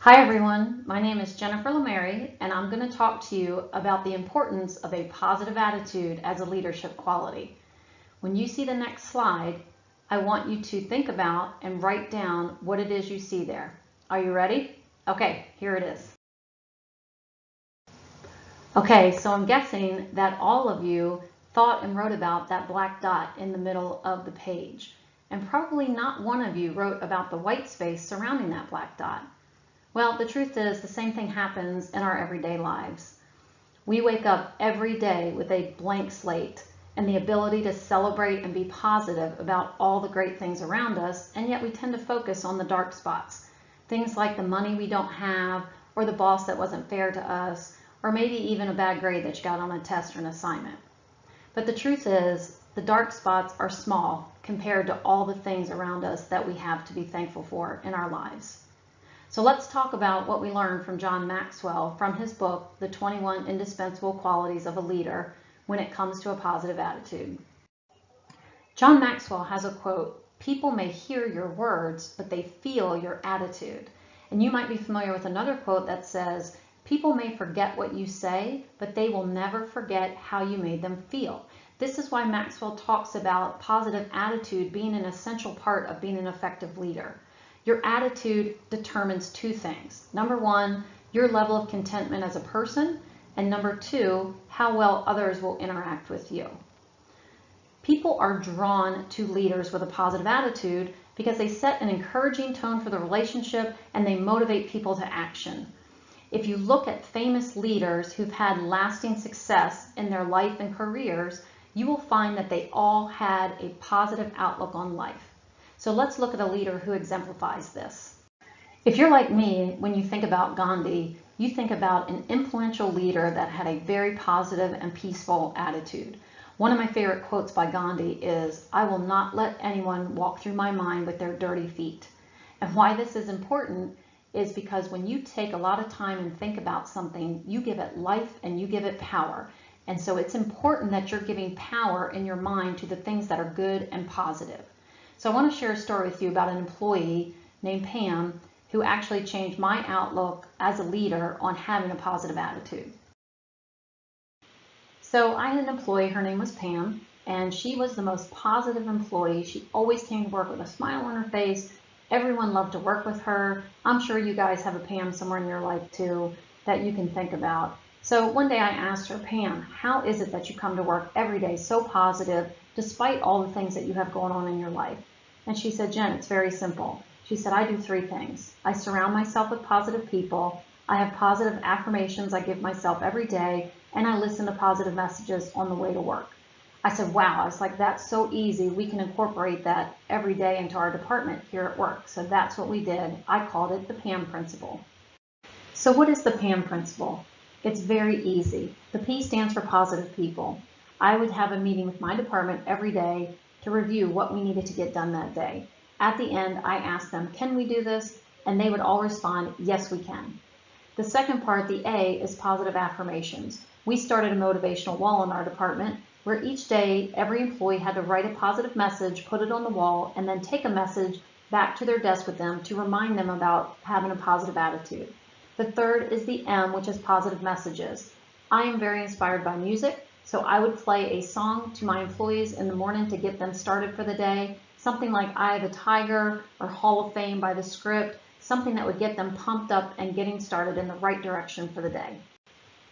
Hi everyone, my name is Jennifer Lemary and I'm going to talk to you about the importance of a positive attitude as a leadership quality. When you see the next slide, I want you to think about and write down what it is you see there. Are you ready? Okay, here it is. Okay, so I'm guessing that all of you thought and wrote about that black dot in the middle of the page, and probably not one of you wrote about the white space surrounding that black dot. Well, the truth is the same thing happens in our everyday lives. We wake up every day with a blank slate and the ability to celebrate and be positive about all the great things around us, and yet we tend to focus on the dark spots. Things like the money we don't have, or the boss that wasn't fair to us, or maybe even a bad grade that you got on a test or an assignment. But the truth is, the dark spots are small compared to all the things around us that we have to be thankful for in our lives. So let's talk about what we learned from John Maxwell from his book, The 21 Indispensable Qualities of a Leader, when it comes to a positive attitude. John Maxwell has a quote, "People may hear your words, but they feel your attitude." And you might be familiar with another quote that says, "People may forget what you say, but they will never forget how you made them feel." This is why Maxwell talks about positive attitude being an essential part of being an effective leader. Your attitude determines two things. Number one, your level of contentment as a person, and number two, how well others will interact with you. People are drawn to leaders with a positive attitude because they set an encouraging tone for the relationship and they motivate people to action. If you look at famous leaders who've had lasting success in their life and careers, you will find that they all had a positive outlook on life. So let's look at a leader who exemplifies this. If you're like me, when you think about Gandhi, you think about an influential leader that had a very positive and peaceful attitude. One of my favorite quotes by Gandhi is, "I will not let anyone walk through my mind with their dirty feet." And why this is important is because when you take a lot of time and think about something, you give it life and you give it power. And so it's important that you're giving power in your mind to the things that are good and positive. So I want to share a story with you about an employee named Pam who actually changed my outlook as a leader on having a positive attitude. So I had an employee, her name was Pam, and she was the most positive employee. She always came to work with a smile on her face. Everyone loved to work with her. I'm sure you guys have a Pam somewhere in your life too that you can think about. So one day I asked her, "Pam, how is it that you come to work every day so positive despite all the things that you have going on in your life?" And she said, "Jen, it's very simple." She said, "I do three things. I surround myself with positive people. I have positive affirmations I give myself every day, and I listen to positive messages on the way to work." I said, "Wow." I was like, "That's so easy. We can incorporate that every day into our department here at work." So that's what we did. I called it the PAM principle. So what is the PAM principle? It's very easy. The P stands for positive people. I would have a meeting with my department every day to review what we needed to get done that day. At the end, I asked them, "Can we do this?" And they would all respond, "Yes, we can." The second part, the A, is positive affirmations. We started a motivational wall in our department where each day every employee had to write a positive message, put it on the wall, and then take a message back to their desk with them to remind them about having a positive attitude. The third is the M, which is positive messages. I am very inspired by music, so I would play a song to my employees in the morning to get them started for the day, something like "Eye of the Tiger" or "Hall of Fame" by The Script, something that would get them pumped up and getting started in the right direction for the day.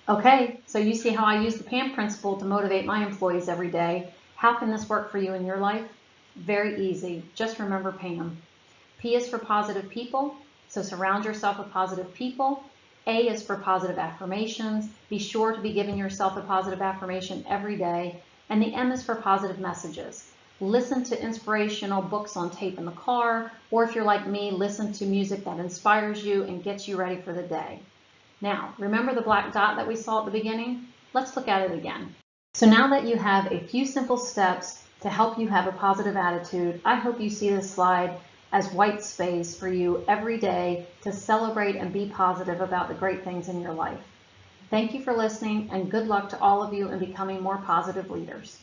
Okay, so you see how I use the PAM principle to motivate my employees every day. How can this work for you in your life? Very easy. Just remember PAM. P is for positive people, so surround yourself with positive people. A is for positive affirmations. Be sure to be giving yourself a positive affirmation every day. And the M is for positive messages. Listen to inspirational books on tape in the car, or if you're like me, listen to music that inspires you and gets you ready for the day. Now, remember the black dot that we saw at the beginning? Let's look at it again. So now that you have a few simple steps to help you have a positive attitude, I hope you see this slide as white space for you every day to celebrate and be positive about the great things in your life. Thank you for listening, and good luck to all of you in becoming more positive leaders.